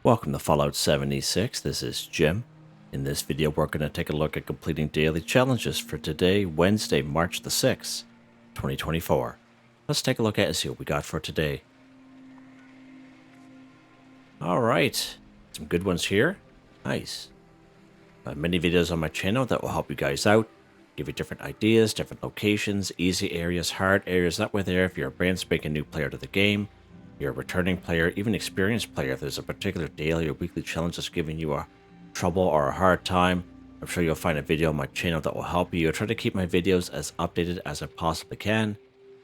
Welcome to Fallout 76. This is Jim. In this video, we're going to take a look at completing daily challenges for today, Wednesday, March the 6th, 2024. Let's take a look at and see what we got for today. All right, some good ones here. Nice. Many videos on my channel that will help you guys out, give you different ideas, different locations, easy areas, hard areas. That way there, if you're a brand spanking new player to the game, you're a returning player, even experienced player, if there's a particular daily or weekly challenge that's giving you a trouble or a hard time, I'm sure you'll find a video on my channel that will help you. I try to keep my videos as updated as I possibly can.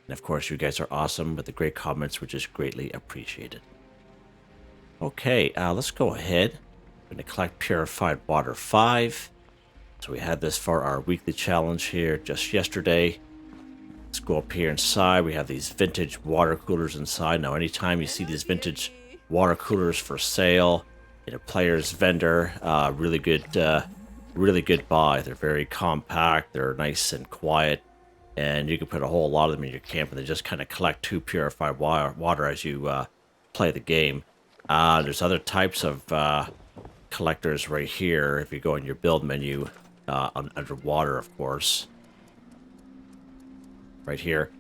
And of course, you guys are awesome with the great comments, which is greatly appreciated. Okay, let's go ahead. I'm going to collect Purified Water 5. So we had this for our weekly challenge here just yesterday. Let's go up here inside. We have these vintage water coolers inside. Now, anytime you see these vintage water coolers for sale in a player's vendor, really good buy. They're very compact. They're nice and quiet, and you can put a whole lot of them in your camp, and they just kind of collect to purified water as you play the game. There's other types of collectors right here. If you go in your build menu, underwater, of course. Right here.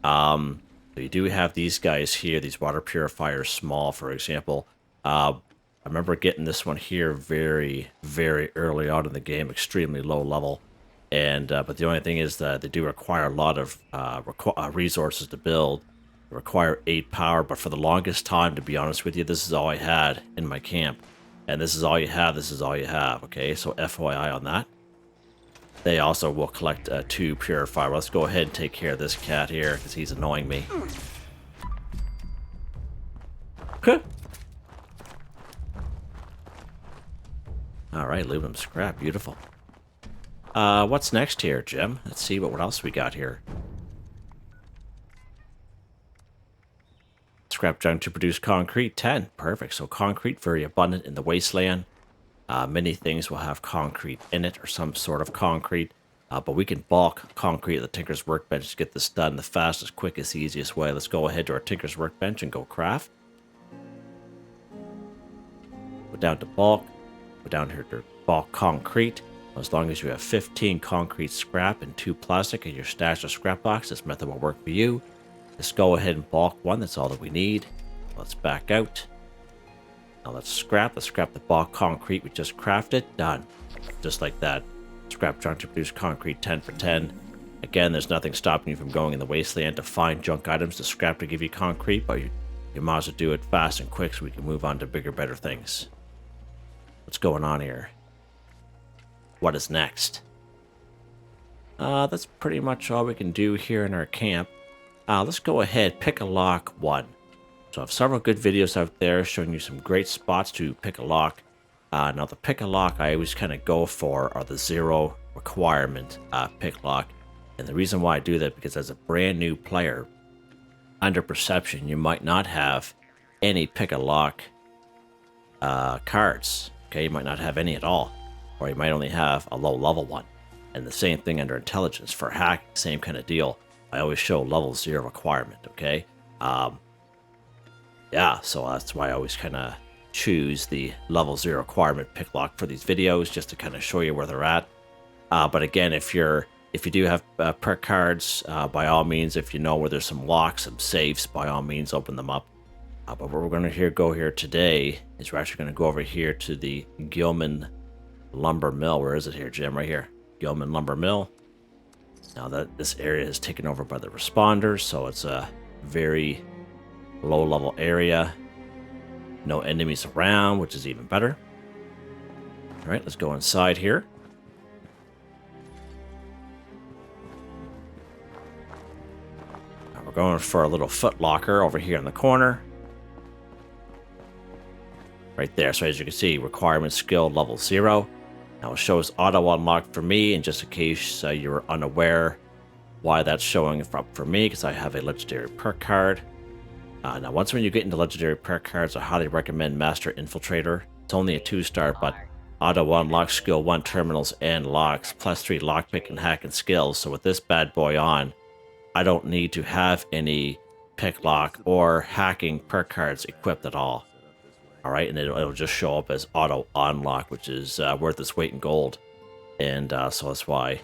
So you do have these guys here, these water purifiers, small, for example. I remember getting this one here very, very early on in the game, extremely low level. And but the only thing is that they do require a lot of resources to build. They require 8 power, but for the longest time, to be honest with you, this is all I had in my camp. And this is all you have, this is all you have, okay? So FYI on that. They also will collect 2 purifier. Let's go ahead and take care of this cat here, because he's annoying me. Okay. Alright, aluminum scrap. Beautiful. What's next here, Jim? Let's see what else we got here. Scrap junk to produce concrete, 10. Perfect. So concrete, very abundant in the wasteland. Many things will have concrete in it or some sort of concrete, but we can bulk concrete at the Tinker's Workbench to get this done the fastest, quickest, easiest way. Let's go ahead to our Tinker's Workbench and go craft. Go down to bulk. Go down here to bulk concrete. As long as you have 15 concrete scrap and 2 plastic in your stash or scrap box, this method will work for you. Just go ahead and bulk 1. That's all that we need. Let's back out. Now let's scrap the bulk concrete we just crafted. Done. Just like that. Scrap junk to produce concrete, 10 for 10. Again, there's nothing stopping you from going in the wasteland to find junk items to scrap to give you concrete, but you might as well do it fast and quick so we can move on to bigger, better things. What's going on here? What is next? That's pretty much all we can do here in our camp. Let's go ahead, pick a lock 1. So I have several good videos out there showing you some great spots to pick a lock. Now the pick a lock I always kind of go for are the 0 requirement pick lock. And the reason why I do that, because as a brand new player, under perception, you might not have any pick a lock cards. Okay, you might not have any at all. Or you might only have a low level one. And the same thing under intelligence. For hacking, same kind of deal. I always show level 0 requirement, okay? Yeah, so that's why I always kind of choose the level 0 requirement pick lock for these videos, just to kind of show you where they're at. But again, if you do have perk cards, by all means, if you know where there's some locks, some safes, by all means, open them up. But what we're going to go here today is we're actually going to go over here to the Gilman Lumber Mill. Where is it here, Jim? Right here. Gilman Lumber Mill. Now that this area is taken over by the responders, so it's a very low level area. No enemies around, which is even better. All right, let's go inside here. Now we're going for a little foot locker over here in the corner. Right there. So as you can see, requirement skill level 0. Now it shows auto unlocked for me, and just in case you're unaware why that's showing up for me, because I have a legendary perk card. Now once when you get into legendary perk cards, I highly recommend Master Infiltrator. It's only a 2-star, but auto unlock skill 1 terminals and locks, +3 lockpick and hacking skills. So with this bad boy on, I don't need to have any pick lock or hacking perk cards equipped at all. All right, and it'll just show up as auto unlock, which is worth its weight in gold. And so that's why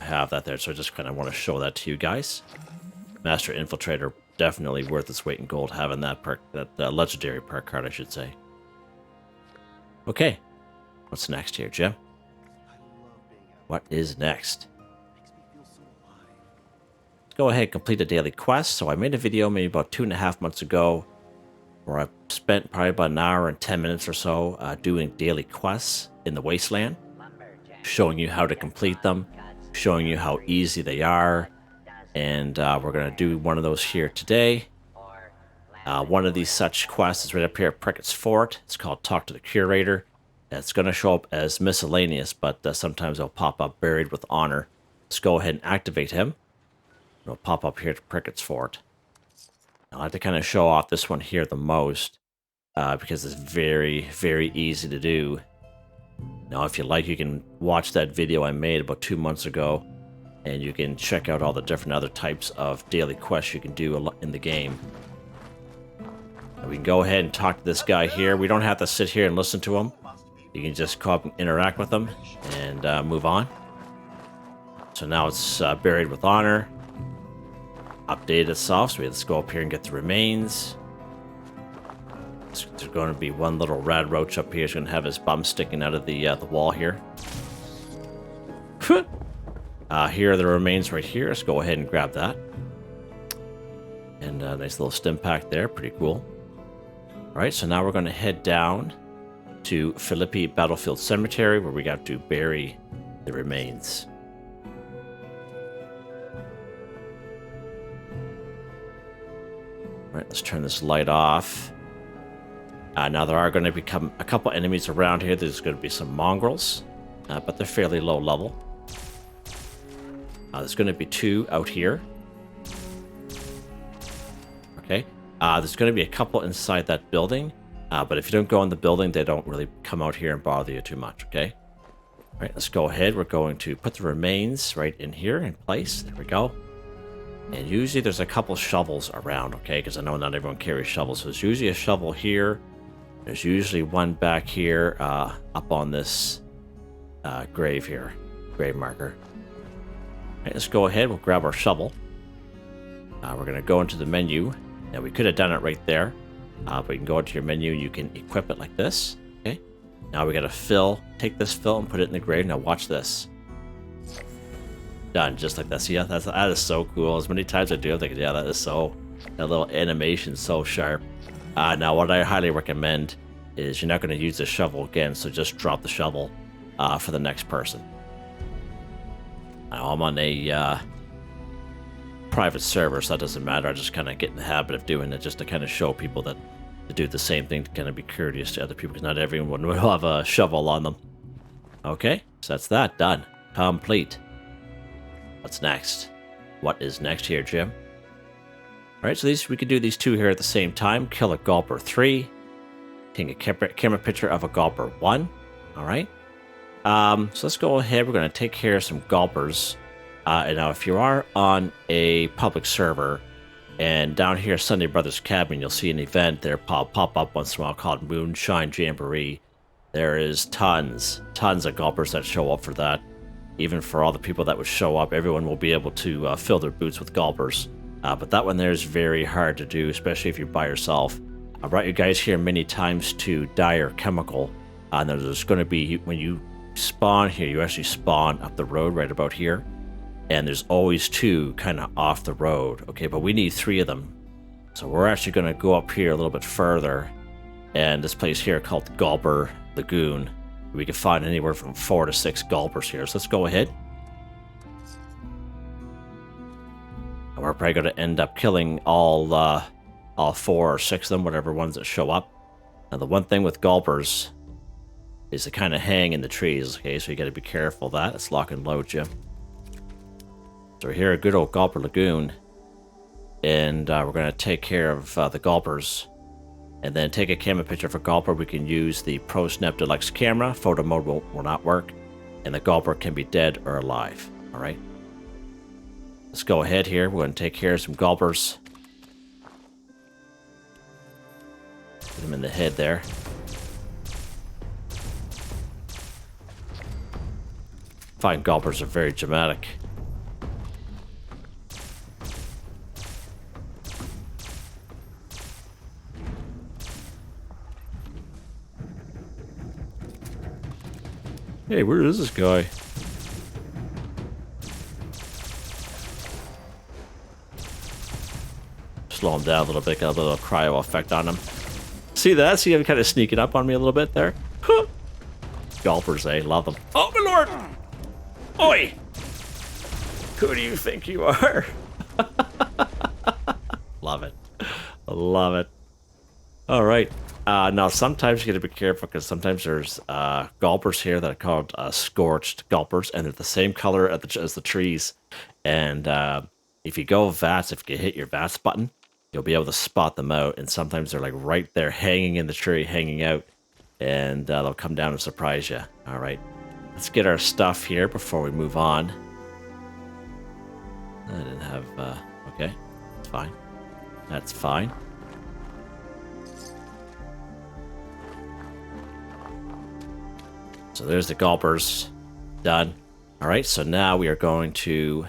I have that there. So I just kind of want to show that to you guys. Master Infiltrator, definitely worth its weight in gold having that perk, that legendary perk card, I should say. Okay, what's next here, Jim? What is next? Let's go ahead and complete a daily quest. So I made a video maybe about 2.5 months ago where I spent probably about an hour and 10 minutes or so doing daily quests in the Wasteland, showing you how to complete them, showing you how easy they are, and we're going to do one of those here today. One of these such quests is right up here at Prickett's Fort. It's called Talk to the Curator. It's going to show up as miscellaneous, but sometimes it'll pop up buried with honor. Let's go ahead and activate him. It'll pop up here to Prickett's Fort. I like to kind of show off this one here the most because it's very, very easy to do. Now, if you like, you can watch that video I made about 2 months ago, and you can check out all the different other types of daily quests you can do in the game. And we can go ahead and talk to this guy here. We don't have to sit here and listen to him. You can just come up and interact with him and move on. So now it's buried with honor. Updated itself, so let's go up here and get the remains. There's going to be one little rad roach up here. He's going to have his bum sticking out of the wall here. Here are the remains right here. Let's go ahead and grab that. And a nice little stim pack there. Pretty cool. All right, so now we're going to head down to Philippi Battlefield Cemetery, where we got to bury the remains. All right, let's turn this light off. Now there are going to become a couple enemies around here. There's going to be some mongrels, but they're fairly low level. There's going to be 2 out here. Okay. There's going to be a couple inside that building, but if you don't go in the building, they don't really come out here and bother you too much, okay? All right, let's go ahead. We're going to put the remains right in here in place. There we go. And usually there's a couple shovels around, okay? Because I know not everyone carries shovels. So there's usually a shovel here. There's usually one back here up on this grave here, grave marker. All right, let's go ahead. We'll grab our shovel. We're going to go into the menu. Now, we could have done it right there, but you can go into your menu. You can equip it like this, okay? Now we got to fill. Take this fill and put it in the grave. Now watch this. Done, just like that. See, that is so cool. As many times I do, I'm thinking, yeah, that is so, that little animation so sharp. Now, what I highly recommend is you're not going to use the shovel again, so just drop the shovel for the next person. Now, I'm on a private server, so that doesn't matter. I just kind of get in the habit of doing it just to kind of show people that to do the same thing, to kind of be courteous to other people, because not everyone will have a shovel on them. Okay, so that's that. Done. Complete. What's next? What is next here, Jim? All right, so we could do these 2 here at the same time. Kill a Gulper 3. Take a camera picture of a Gulper 1. All right. So let's go ahead. We're going to take care of some Gulpers. And now, if you are on a public server, and down here, Sunday Brothers Cabin, you'll see an event there pop up once in a while called Moonshine Jamboree. There is tons of Gulpers that show up for that. Even for all the people that would show up, everyone will be able to fill their boots with Gulpers. But that one there is very hard to do, especially if you're by yourself. I brought you guys here many times to Dire Chemical. And there's going to be, when you spawn here, you actually spawn up the road right about here. And there's always 2 kind of off the road. Okay, but we need 3 of them. So we're actually going to go up here a little bit further. And this place here called Gulper Lagoon. We can find anywhere from 4 to 6 Gulpers here. So let's go ahead. And we're probably going to end up killing all 4 or 6 of them, whatever ones that show up. Now, the one thing with Gulpers is they kind of hang in the trees. Okay, so you got to be careful of that. Let's lock and load, Jim. So we're here at good old Gulper Lagoon. And we're going to take care of the Gulpers. And then take a camera picture for Gulper. We can use the Pro Snap Deluxe camera. Photo mode will not work. And the Gulper can be dead or alive. All right. Let's go ahead here. We're going to take care of some Gulpers. Put them in the head there. find Gulpers are very dramatic. Hey, where is this guy? Slow him down a little bit, got a little cryo effect on him. See that? See him kind of sneaking up on me a little bit there? Huh. Gulpers, eh? Love them. Oh, my lord! Oi! Who do you think you are? Love it. Love it. All right. Now, sometimes you got to be careful because sometimes there's Gulpers here that are called scorched Gulpers, and they're the same color as the trees. And if you go VATS, if you hit your VATS button, you'll be able to spot them out. And sometimes they're like right there hanging in the tree, hanging out. And they'll come down and surprise you. All right. Let's get our stuff here before we move on. I didn't have... okay. It's fine. That's fine. So there's the Gulpers. Done. All right, so now we are going to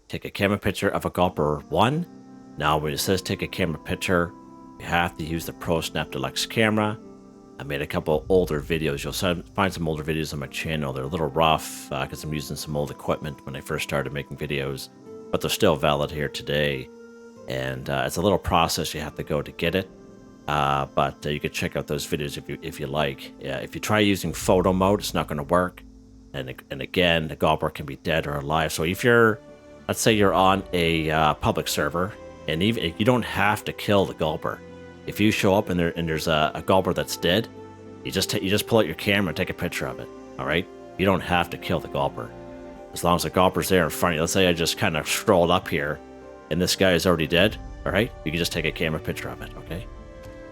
take a camera picture of a Gulper 1. Now when it says take a camera picture, you have to use the Pro Snap Deluxe camera. I made a couple older videos. You'll find some older videos on my channel. They're a little rough because I'm using some old equipment when I first started making videos, but they're still valid here today. And it's a little process you have to go to get it. But you can check out those videos if you like. If you try using photo mode, it's not going to work. And again, the Gulper can be dead or alive. So if you're, let's say you're on a public server, and even you don't have to kill the Gulper. If you show up and there's a Gulper that's dead, you just pull out your camera and take a picture of it. All right, you don't have to kill the Gulper. As long as the Gulper's there in front of you. Let's say I just kind of strolled up here, and this guy is already dead. All right, you can just take a camera picture of it. Okay.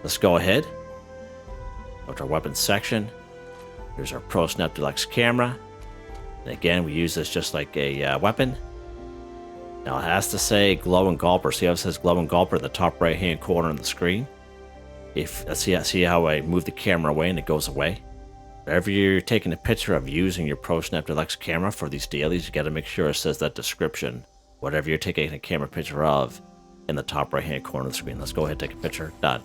Let's go ahead. Go to our weapons section. Here's our Pro Snap Deluxe camera. And again, we use this just like a weapon. Now it has to say glowing Gulper. See how it says glowing Gulper in the top right hand corner on the screen? See how I move the camera away and it goes away? Wherever you're taking a picture of using your Pro Snap Deluxe camera for these dailies, you got to make sure it says that description. Whatever you're taking a camera picture of in the top right hand corner of the screen. Let's go ahead and take a picture. Done.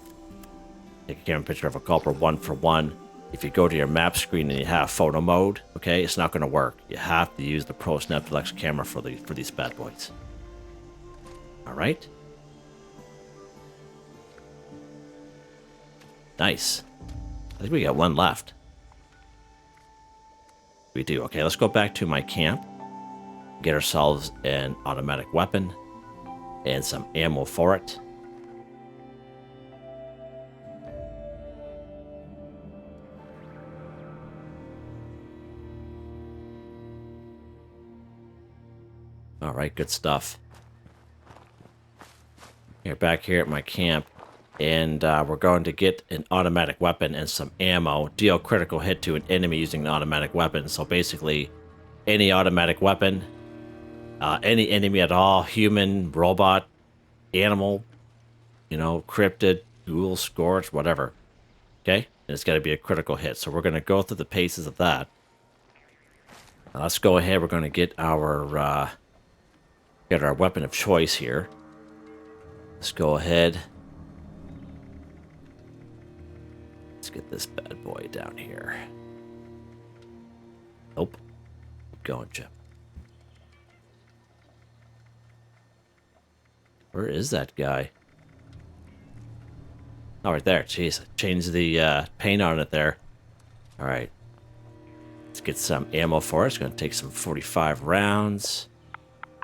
Take a camera picture of a Gulper 1 for 1. If you go to your map screen and you have photo mode, okay, it's not going to work. You have to use the Pro Snap Deluxe camera for these bad boys. All right. Nice. I think we got one left. We do. Okay, let's go back to my camp. Get ourselves an automatic weapon and some ammo for it. All right, good stuff. Here, back here at my camp, and we're going to get an automatic weapon and some ammo. Deal critical hit to an enemy using an automatic weapon. So basically, any automatic weapon, any enemy at all, human, robot, animal, you know, cryptid, ghoul, scorch, whatever. Okay, and it's got to be a critical hit. So we're going to go through the paces of that. Now let's go ahead. We're going to get our weapon of choice here. Let's go ahead. Let's get this bad boy down here. Nope. Keep going, Jim. Where is that guy? Oh, right there. Jeez, I changed the paint on it there. All right. Let's get some ammo for it. It's going to take some 45 rounds.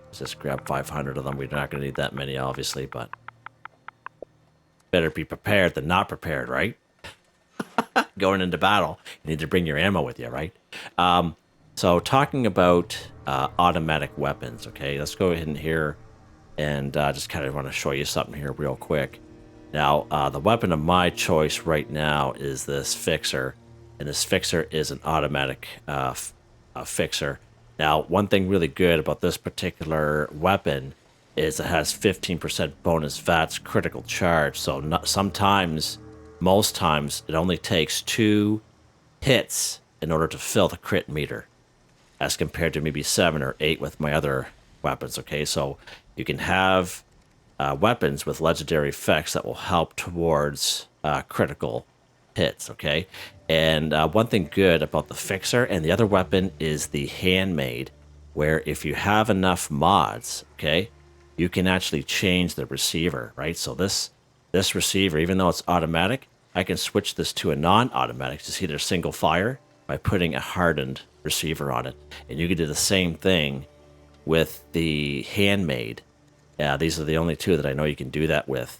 Let's just grab 500 of them. We're not going to need that many, obviously, but better be prepared than not prepared, right? Going into battle, you need to bring your ammo with you, right? So talking about automatic weapons, okay, let's go ahead in here and just kind of want to show you something here real quick. Now, the weapon of my choice right now is this fixer, and this fixer is an automatic fixer. Now, one thing really good about this particular weapon is it has 15% bonus VATS critical charge. So sometimes, most times, it only takes 2 hits in order to fill the crit meter. as compared to maybe 7 or 8 with my other weapons, okay? So you can have weapons with legendary effects that will help towards critical hits, okay? And one thing good about the Fixer and the other weapon is the Handmade, where if you have enough mods, okay, you can actually change the receiver, right? So this receiver, even though it's automatic, I can switch this to a non-automatic to see their single fire by putting a hardened receiver on it. And you can do the same thing with the Handmade. These are the only two that I know you can do that with.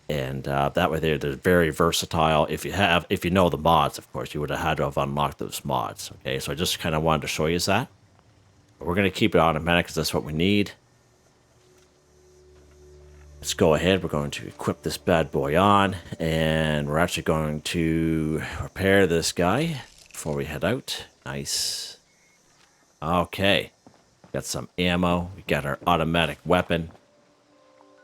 And that way they're very versatile. If you know the mods, of course, you would have had to have unlocked those mods. Okay, so I just kind of wanted to show you that. But we're going to keep it automatic because that's what we need. Let's go ahead. We're going to equip this bad boy on. And we're actually going to repair this guy before we head out. Nice. Okay. Got some ammo. We got our automatic weapon.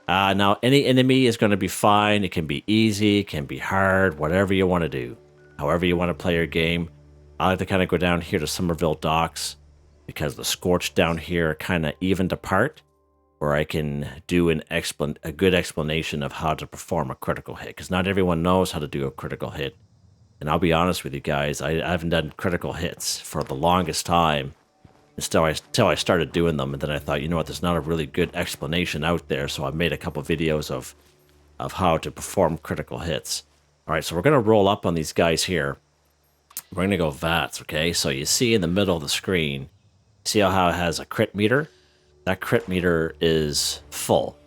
Now, any enemy is going to be fine. It can be easy, it can be hard, whatever you want to do. However you want to play your game. I like to kind of go down here to Somerville Docks because the Scorch down here are kind of evened apart, where I can do a good explanation of how to perform a critical hit, because not everyone knows how to do a critical hit. And I'll be honest with you guys, I haven't done critical hits for the longest time. Until I started doing them, and then I thought, you know what, there's not a really good explanation out there, so I made a couple videos of how to perform critical hits. All right, so we're going to roll up on these guys here. We're going to go VATS, okay? So you see in the middle of the screen, see how it has a crit meter? That crit meter is full.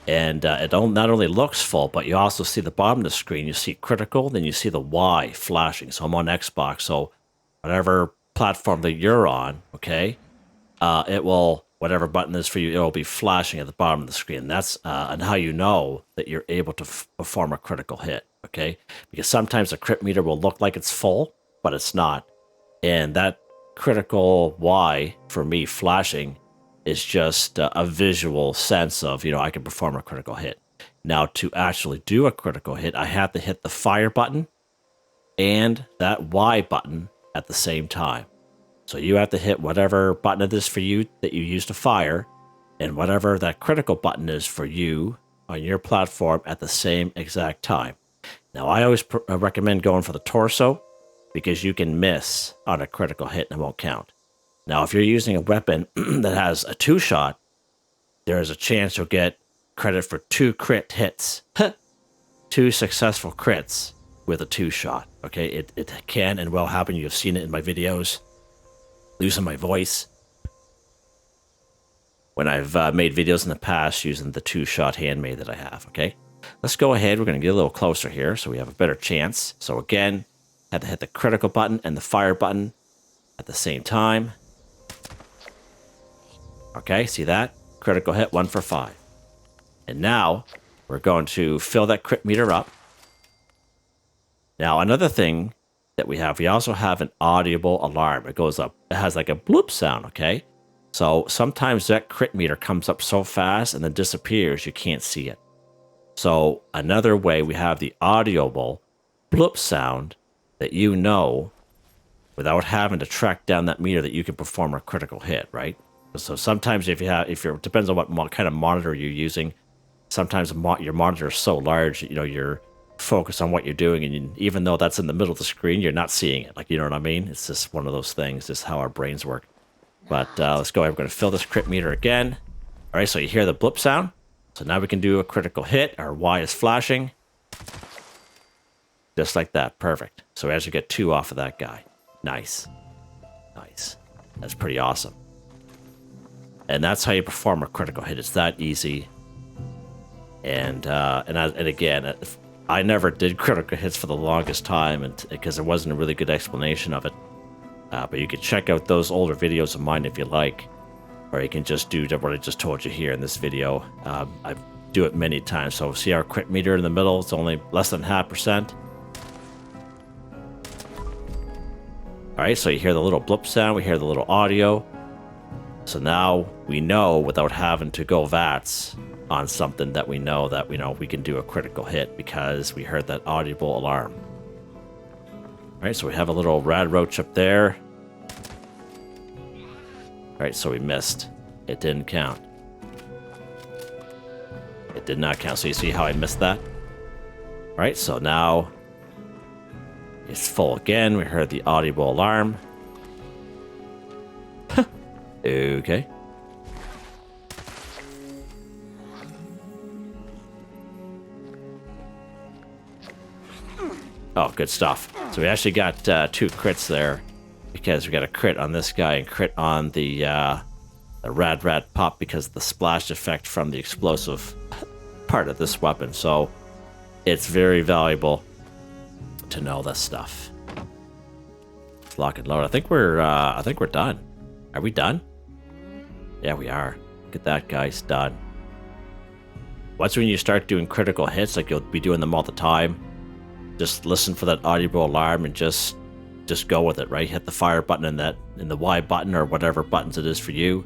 And it not only looks full, but you also see the bottom of the screen, you see critical, then you see the Y flashing. So I'm on Xbox, so whatever platform that you're on, okay, it will, whatever button is for you, it will be flashing at the bottom of the screen. That's and how you know that you're able to perform a critical hit, okay? Because sometimes a crit meter will look like it's full, but it's not. And that critical Y, for me, flashing, is just a visual sense of, you know, I can perform a critical hit. Now, to actually do a critical hit, I have to hit the fire button and that Y button at the same time. So you have to hit whatever button it is for you that you use to fire, and whatever that critical button is for you on your platform at the same exact time. Now, I always recommend going for the torso, because you can miss on a critical hit and it won't count. Now, if you're using a weapon that has a 2-shot, there is a chance you'll get credit for 2 crit hits. 2 successful crits with a 2-shot. Okay, it can and will happen. You've seen it in my videos. Losing my voice. When I've made videos in the past using the 2-shot Handmade that I have, okay? Let's go ahead. We're going to get a little closer here so we have a better chance. So again, have to hit the critical button and the fire button at the same time. Okay, see that? Critical hit, 1 for 5. And now, we're going to fill that crit meter up. Now, another thing that we also have an audible alarm. It goes up, it has like a bloop sound, okay? So sometimes that crit meter comes up so fast and then disappears, you can't see it. So another way, we have the audible bloop sound that you know without having to track down that meter that you can perform a critical hit, right? So sometimes if you're depends on what kind of monitor you're using. Sometimes your monitor is so large, you know, you're focused on what you're doing, and even though that's in the middle of the screen, you're not seeing it. Like, you know what I mean? It's just one of those things. Just how our brains work. But let's go ahead. We're going to fill this crit meter again. All right, so you hear the blip sound. So now we can do a critical hit. Our Y is flashing. Just like that. Perfect. So we actually get 2 off of that guy. Nice. Nice. That's pretty awesome. And that's how you perform a critical hit. It's that easy. And again, I never did critical hits for the longest time, because there wasn't a really good explanation of it. But you can check out those older videos of mine if you like, or you can just do what I just told you here in this video. I do it many times. So see our crit meter in the middle? It's only less than 0.5%. All right, so you hear the little blip sound. We hear the little audio. So now we know, without having to go VATS on something, that we know we can do a critical hit because we heard that audible alarm. All right, so we have a little rad roach up there. Alright, so we missed. It didn't count. It did not count. So you see how I missed that? Alright, so now it's full again. We heard the audible alarm. Okay. Oh, good stuff. So we actually got 2 crits there because we got a crit on this guy and crit on the rad pop because of the splash effect from the explosive part of this weapon. So it's very valuable to know this stuff. Let's lock and load. I think we're done. Are we done? Yeah, we are. Look at that, guys. Done. Once when you start doing critical hits, like you'll be doing them all the time, just listen for that audible alarm and just go with it, right? Hit the fire button and the Y button or whatever buttons it is for you,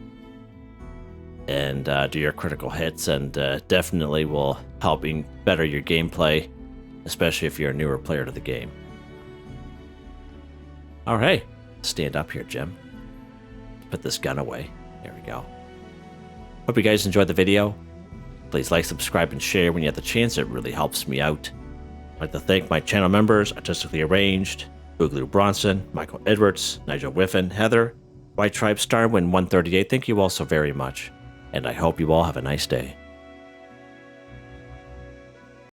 and do your critical hits, and definitely will help better your gameplay, especially if you're a newer player to the game. All right, stand up here, Jim. Put this gun away. There we go. Hope you guys enjoyed the video. Please like, subscribe, and share when you have the chance. It really helps me out. I'd like to thank my channel members, Artistically Arranged, Boogaloo Bronson, Michael Edwards, Nigel Wiffen, Heather, Whitetribe, Starwin 138. Thank you all so very much, and I hope you all have a nice day.